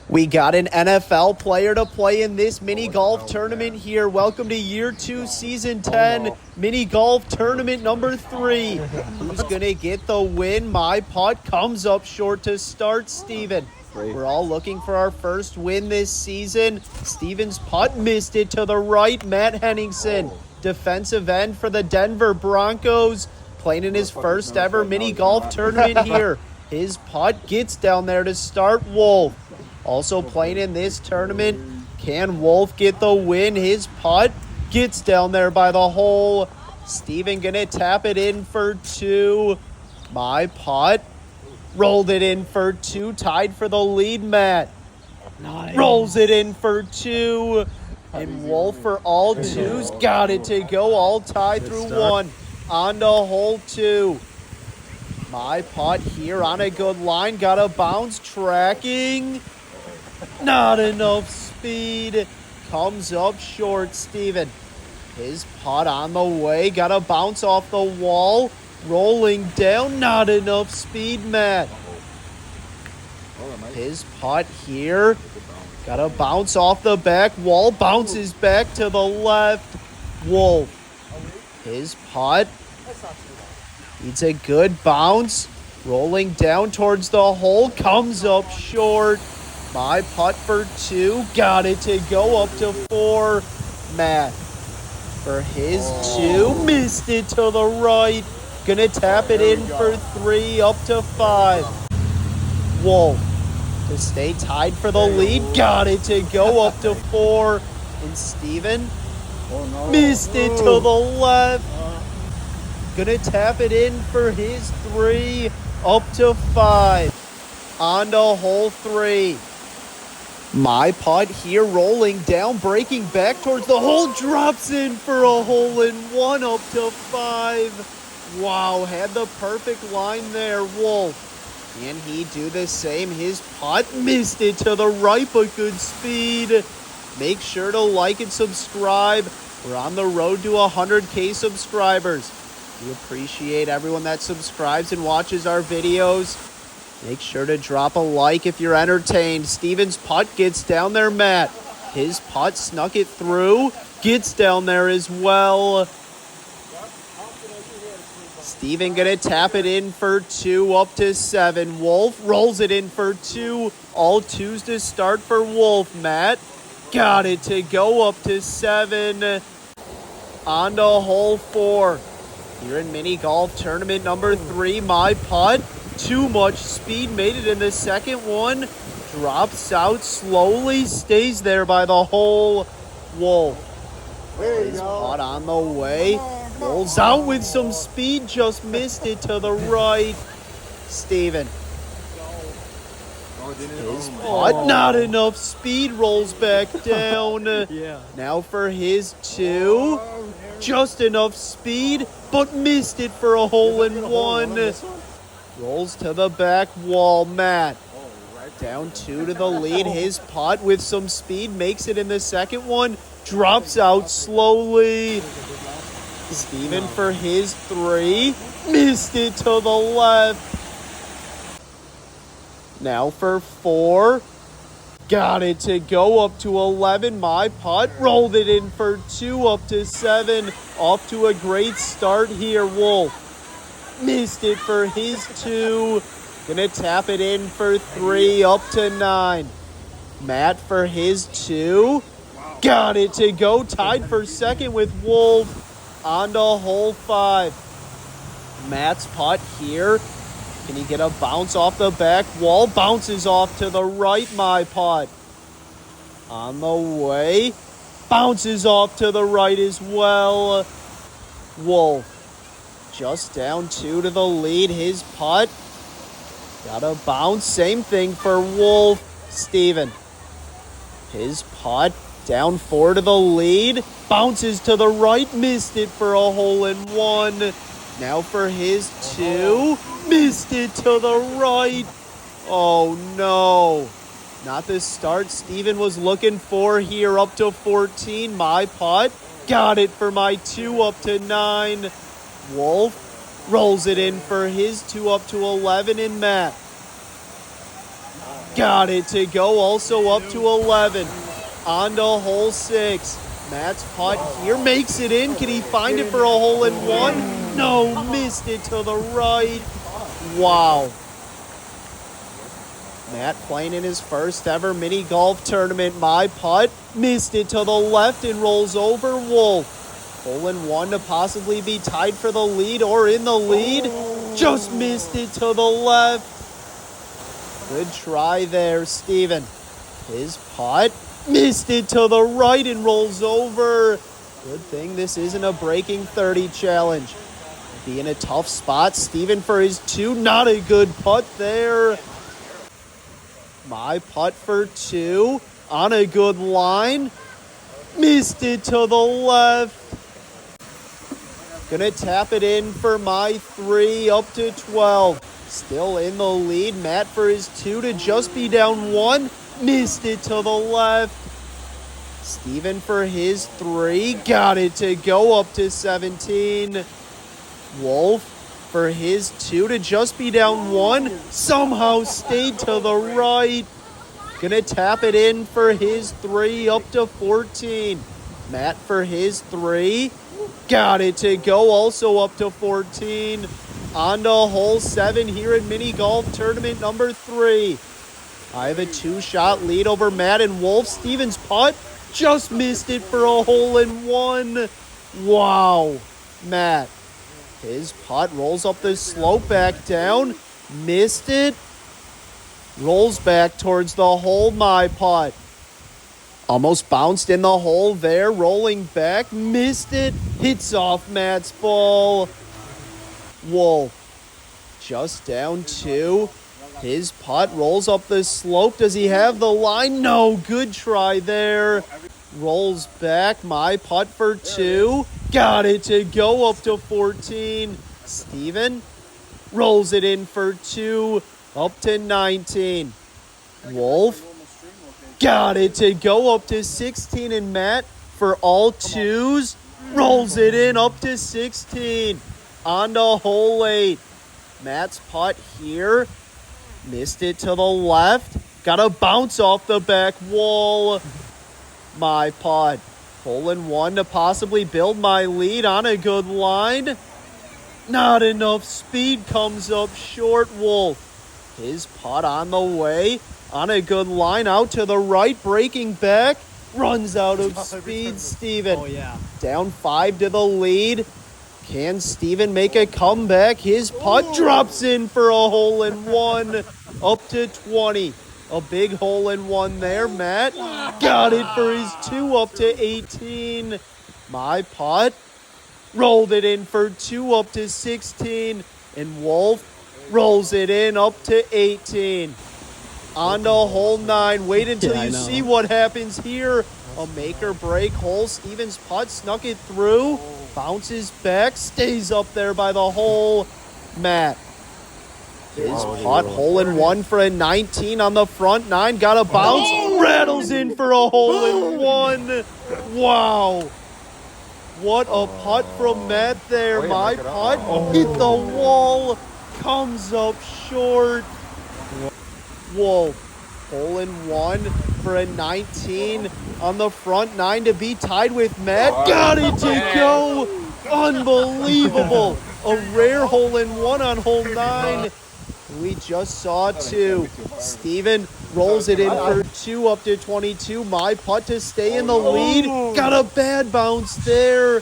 We got an NFL player to play in this mini golf tournament here. Welcome to year 2, season 10, mini golf tournament number 3. Who's going to get the win? My putt comes up short to start, Steven. We're all looking for our first win this season. Steven's putt missed it to the right. Matt Henningsen, defensive end for the Denver Broncos, playing in his first ever mini golf tournament here. His putt gets down there to start. Wolf, also playing in this tournament. Can Wolf get the win? His putt gets down there by the hole. Steven gonna tap it in for 2. My putt rolled it in for 2. Tied for the lead. Matt rolls it in for 2. And Wolf for all 2s. Got it to go. All tied through 1. On to hole 2. My putt here on a good line. Got a bounce. Tracking. Not enough speed. Comes up short, Steven. His putt on the way. Got a bounce off the wall. Rolling down. Not enough speed, Matt. His putt here. Got a bounce off the back wall. Bounces back to the left. Wolf. His putt. Needs a good bounce. Rolling down towards the hole. Comes up short. My putt for 2. Got it to go up to 4. Matt for his 2. Missed it to the right. Gonna tap it in for 3. Up to 5. Wolf to stay tied for the lead. Got it to go up to 4. And Steven missed it to the left. Gonna tap it in for his 3. Up to 5. On to hole 3. My putt here rolling down, breaking back towards the hole, drops in for a hole-in-one up to 5. Wow, had the perfect line there, Wolf. Can he do the same? His putt missed it to the right, but good speed. Make sure to like and subscribe. We're on the road to 100K subscribers. We appreciate everyone that subscribes and watches our videos. Make sure to drop a like if you're entertained. Steven's putt gets down there, Matt. His putt snuck it through. Gets down there as well. Steven gonna tap it in for 2 up to 7. Wolf rolls it in for 2. All 2s to start for Wolf. Matt got it to go up to 7. On to hole 4. Here in mini golf tournament number 3. My putt. Too much speed, made it in the second one. Drops out slowly, stays there by the hole. Wolf. His putt on the way. Rolls out with some speed, just missed it to the right. Steven. His putt, not enough speed, rolls back down. Now for his 2. Just enough speed, but missed it for a hole-in-one. Rolls to the back wall. Matt down 2 to the lead. His putt with some speed makes it in the second one. Drops out slowly. Steven for his 3. Missed it to the left. Now for 4. Got it to go up to 11. My putt rolled it in for 2 up to 7. Off to a great start here, Wolf. Missed it for his 2. Gonna tap it in for 3 up to 9. Matt for his 2. Got it to go. Tied for second with Wolf. On to hole 5. Matt's putt here. Can he get a bounce off the back wall? Bounces off to the right. My putt. On the way. Bounces off to the right as well. Wolf. Just down 2 to the lead. His putt. Got a bounce. Same thing for Wolf. Steven. His putt. Down 4 to the lead. Bounces to the right. Missed it for a hole-in-one. Now for his 2. Missed it to the right. Oh no. Not the start Steven was looking for here. Up to 14. My putt. Got it for my 2 up to 9. Wolf rolls it in for his 2 up to 11, and Matt got it to go, also up to 11. On to hole 6. Matt's putt here makes it in. Can he find it for a hole-in-one? No, missed it to the right. Wow. Matt playing in his first ever mini golf tournament. My putt missed it to the left and rolls over Wolf. Hole-in-one to possibly be tied for the lead or in the lead. Just missed it to the left. Good try there, Steven. His putt missed it to the right and rolls over. Good thing this isn't a breaking 30 challenge. Be in a tough spot. Steven for his 2. Not a good putt there. My putt for 2. On a good line. Missed it to the left. Gonna tap it in for my 3, up to 12. Still in the lead. Matt for his 2 to just be down 1. Missed it to the left. Steven for his 3. Got it to go, up to 17. Wolf for his 2 to just be down 1. Somehow stayed to the right. Gonna tap it in for his 3, up to 14. Matt for his 3. Got it to go, also up to 14. On to hole 7 here in mini golf tournament number 3. I have a 2-shot lead over Matt and Wolf. Steven's putt just missed it for a hole-in-one. Wow. Matt. His putt rolls up the slope back down. Missed it. Rolls back towards the hole. My putt. Almost bounced in the hole there. Rolling back. Missed it. Hits off Matt's ball. Wolf. Just down 2. His putt rolls up the slope. Does he have the line? No. Good try there. Rolls back. My putt for 2. Got it to go, up to 14. Steven rolls it in for 2. Up to 19. Wolf got it to go, up to 16. And Matt for all 2s rolls it in, up to 16. On to hole 8. Matt's putt here. Missed it to the left. Got to bounce off the back wall. My putt. Hole-in-one to possibly build my lead on a good line. Not enough speed, comes up short. Wolf. His putt on the way. On a good line, out to the right, breaking back. Runs out of speed, Steven. Oh, yeah. Down 5 to the lead. Can Steven make a comeback? His putt drops in for a hole-in-one. Up to 20. A big hole-in-one there. Matt got it for his 2, up to 18. My putt rolled it in for 2, up to 16. And Wolf rolls it in, up to 18. On to hole 9. Wait until you see what happens here. A make or break hole. Steven's putt snuck it through. Bounces back. Stays up there by the hole. Matt. His putt, hole-in-one for a 19 on the front 9. Got a bounce. Rattles in for a hole-in-one. Wow. What a putt from Matt there. My putt hit the wall. Comes up short. Wolf. Hole-in-one for a 19 on the front 9 to be tied with Matt. Got it to go. Unbelievable. A rare hole-in-one on hole 9. We just saw 2. Steven rolls it in for 2, up to 22. My putt to stay in the lead. Got a bad bounce there.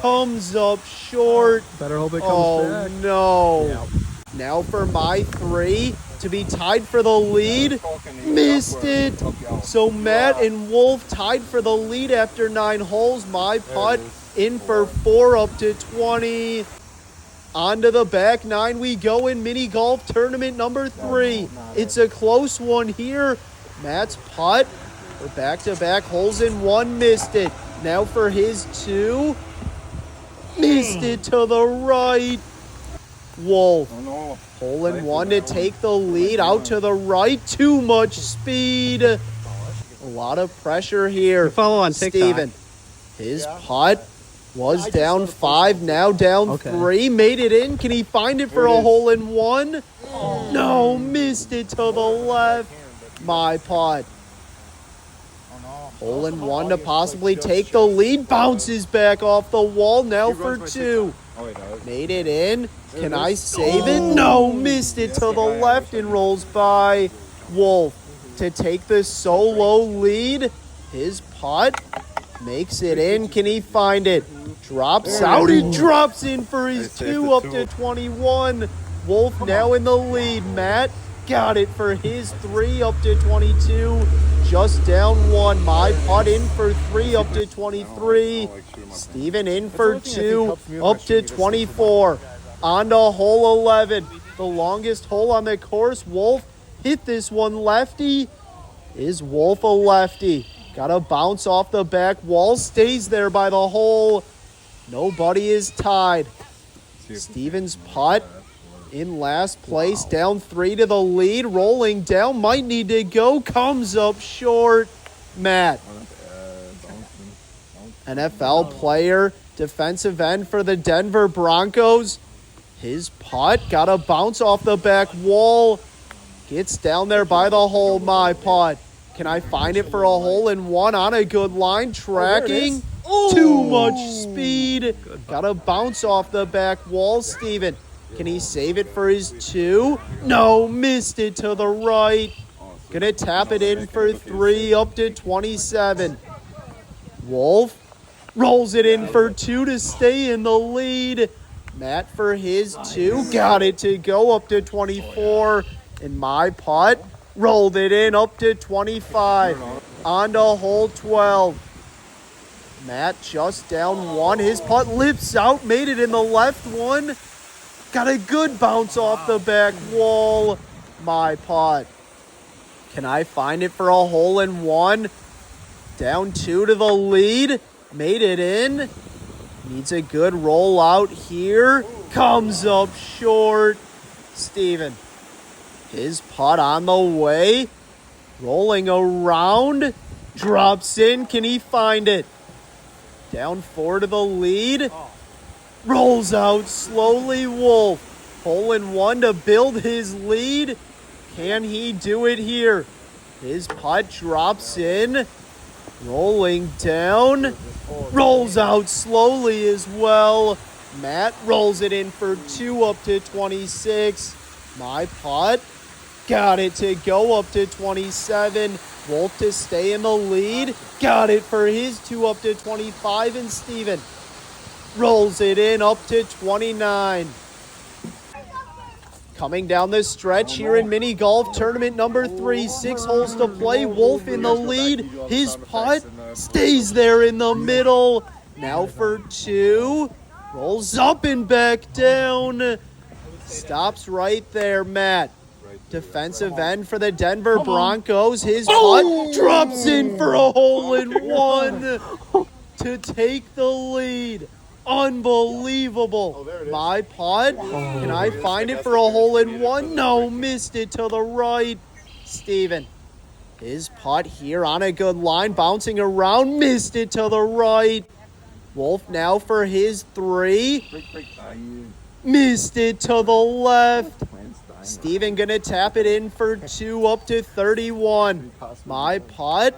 Comes up short. Better hope it comes back. Oh, no. Now for my 3 to be tied for the lead. Missed it. So Matt and Wolf tied for the lead after 9 holes. My putt in for 4, up to 20. On to the back 9 we go in mini golf tournament number 3. It's a close one here. Matt's putt for back-to-back holes in 1. Missed it. Now for his 2. Missed it to the right. Wolf. Hole-in-one to take the lead. Out to the right. Too much speed. A lot of pressure here. Follow on TikTok. Steven. His putt was down 5, now down 3. Made it in. Can he find it for a hole-in-one? No, missed it to the left. My putt. Hole in one to possibly take the lead. Bounces back off the wall. Now for two. Made it in. Can I save it? No, missed it to the left and rolls by. Wolf to take the solo lead. His putt makes it in. Can he find it? Drops out. He drops in for his two up to 21. Wolf now in the lead. Matt got it for his three up to 22. Just down one. My putt in for three up to 23. Steven in for two up to 24. On to hole 11. The longest hole on the course. Wolf hit this one lefty. Is Wolf a lefty? Got to bounce off the back wall. Stays there by the hole. Nobody is tied. Steven's putt in last place. Down three to the lead. Rolling down. Might need to go. Comes up short. Matt. NFL player. Defensive end for the Denver Broncos. His putt. Got to bounce off the back wall. Gets down there by the hole. My putt. Can I find it for a hole in one on a good line? Tracking. Too much speed. Got to bounce off the back wall. Steven. Can he save it for his two? No, missed it to the right. Gonna tap it in for three up to 27. Wolf rolls it in for two to stay in the lead. Matt for his two. Got it to go up to 24. And my putt rolled it in up to 25. On to hole 12. Matt just down one. His putt lips out. Made it in the left one. Got a good bounce off the back wall. My putt. Can I find it for a hole in one? Down two to the lead. Made it in. Needs a good roll out here. Comes up short. Steven. His putt on the way. Rolling around. Drops in. Can he find it? Down four to the lead. Rolls out slowly. Wolf. Hole in one to build his lead. Can he do it here? His putt drops in. Rolling down. Rolls out slowly as well. Matt rolls it in for two up to 26. My putt. Got it to go up to 27. Wolf to stay in the lead. Got it for his two up to 25. And Steven rolls it in up to 29. Coming down the stretch here in mini golf tournament number 3, 6 holes to play. Wolf in the lead. His putt stays there in the middle. Now for two. Rolls up and back down. Stops right there, Matt. Defensive end for the Denver Broncos. His putt drops in for a hole in one to take the lead. Unbelievable. My putt. Can I find it for a hole in one? No, missed it to the right. Steven. His putt here on a good line. Bouncing around. Missed it to the right. Wolf now for his three. Missed it to the left. Steven gonna tap it in for two up to 31. My putt.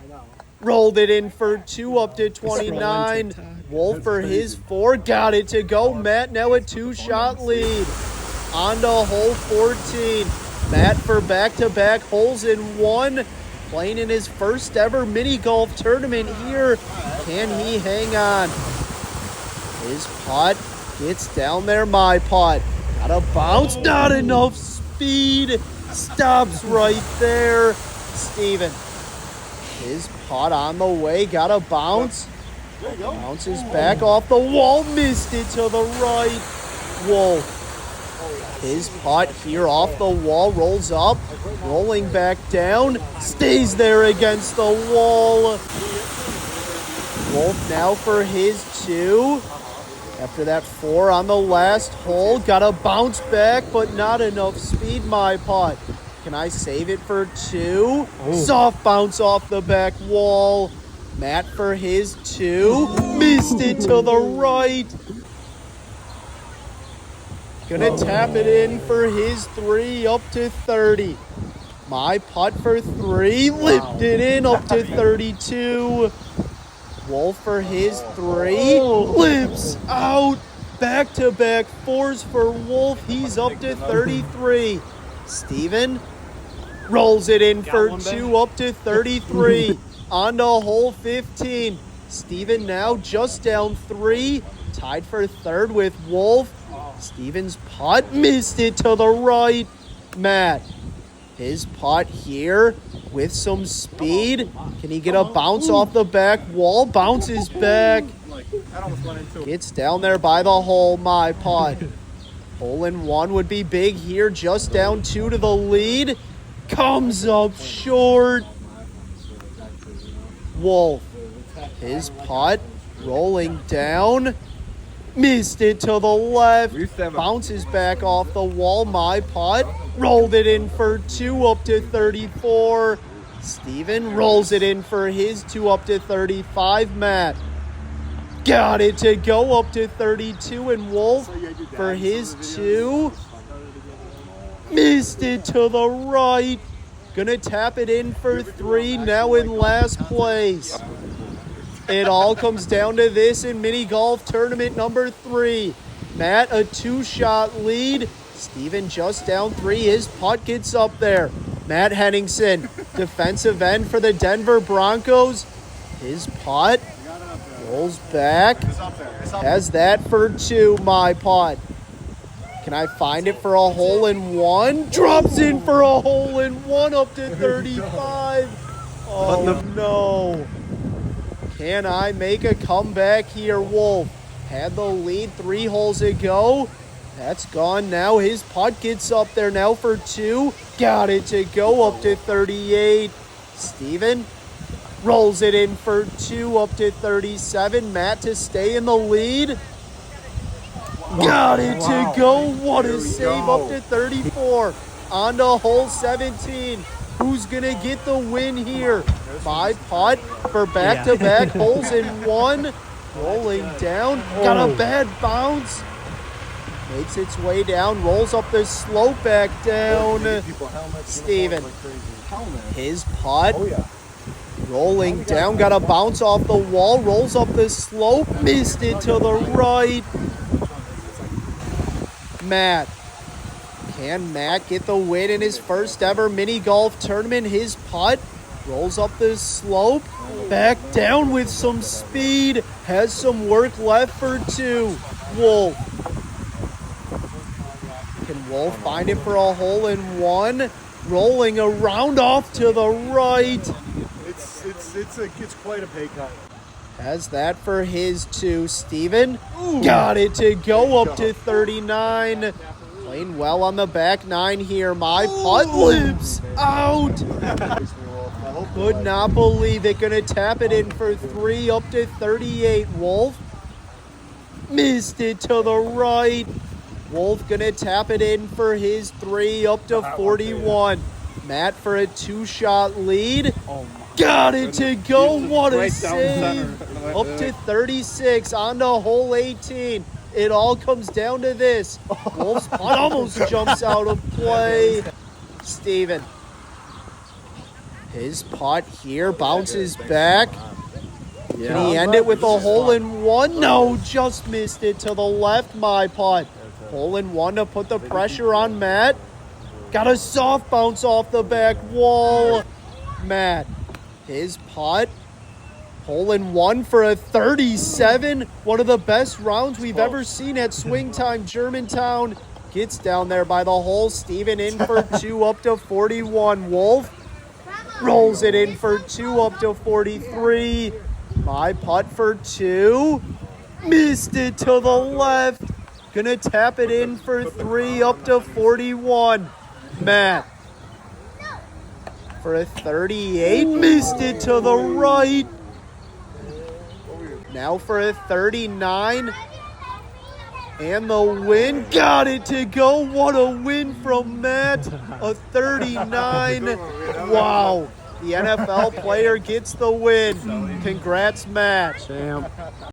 Rolled it in for two up to 29. Wolf for his four. Got it to go. Matt now a two-shot lead. On to hole 14. Matt for back-to-back holes in one. Playing in his first ever mini golf tournament here. Can he hang on? His putt gets down there. My putt. Gotta bounce. Not enough speed. Stops right there. Steven. His putt on the way. Gotta bounce. Bounces back off the wall. Missed it to the right. Wolf. His putt here off the wall. Rolls up. Rolling back down. Stays there against the wall. Wolf now for his two. After that four on the last hole. Gotta bounce back, but not enough speed. My putt. Can I save it for two? Soft bounce off the back wall. Matt for his two. Missed it to the right. Gonna tap it in for his three up to 30. My putt for 3. Lifted in up to 32. Wolf for his 3. Lips out. Back-to-back 4s for Wolf. He's up to 33. Steven rolls it in for 2 up to 33. On to hole 15. Steven now just down 3. Tied for 3rd with Wolf. Steven's putt missed it to the right. Matt, his putt here with some speed. Can he get a bounce off the back wall? Bounces back. Gets down there by the hole. My putt. Hole in 1 would be big here. Just down 2 to the lead. Comes up short. Wolf, his putt rolling down. Missed it to the left. Bounces back off the wall. My putt. Rolled it in for 2 up to 34. Steven rolls it in for his 2 up to 35. Matt got it to go up to 32. And Wolf for his 2. Missed it to the right. Gonna tap it in for 3. Now in last place. It all comes down to this in mini golf tournament number 3. Matt, a 2-shot lead. Steven just down 3. His putt gets up there. Matt Henningsen, defensive end for the Denver Broncos. His putt rolls back. Has that for 2. My putt. Can I find it for a hole in 1? Drops in for a hole in 1 up to 35. Oh, no. Can I make a comeback here, Wolf? Had the lead 3 holes ago. That's gone now. His putt gets up there now for 2. Got it to go up to 38. Steven rolls it in for 2 up to 37. Matt to stay in the lead. Got it to go. What a save up to 34. On to hole 17. Who's going to get the win here? My putt for back-to-back holes in 1. Rolling down. Got a bad bounce. Makes its way down. Rolls up the slope back down. Steven. His putt. Rolling down. Got a bounce off the wall. Rolls up the slope. Missed it to the right. Matt. Can Matt get the win in his first ever mini golf tournament? His putt rolls up the slope, back down with some speed, has some work left for 2. Wolf. Can Wolf find it for a hole in 1? Rolling around off to the right. It's quite a pay cut. Has that for his 2. Steven got it to go up to 39. Playing well on the back 9 here. My putt lips out. Could not believe it. Gonna tap it in for 3 up to 38. Wolf missed it to the right. Wolf gonna tap it in for his 3 up to 41. Matt for a 2-shot lead. Got it to go. What a save. Up to 36. On to hole 18. It all comes down to this. Wolf's putt almost jumps out of play. Steven. His putt here bounces back. Can he end it with a hole in 1? No, just missed it to the left. My putt. Hole in 1 to put the pressure on Matt. Got a soft bounce off the back wall. Matt. His putt. Hole in 1 for a 37. One of the best rounds we've ever seen at Swing Time Germantown. Gets down there by the hole. Steven in for 2 up to 41. Wolf rolls it in for 2 up to 43. My putt for 2. Missed it to the left. Gonna tap it in for 3 up to 41. Matt for a 38. Missed it to the right. Now for a 39. And the win. Got it to go. What a win from Matt. A 39. Wow. The NFL player gets the win. Congrats, Matt.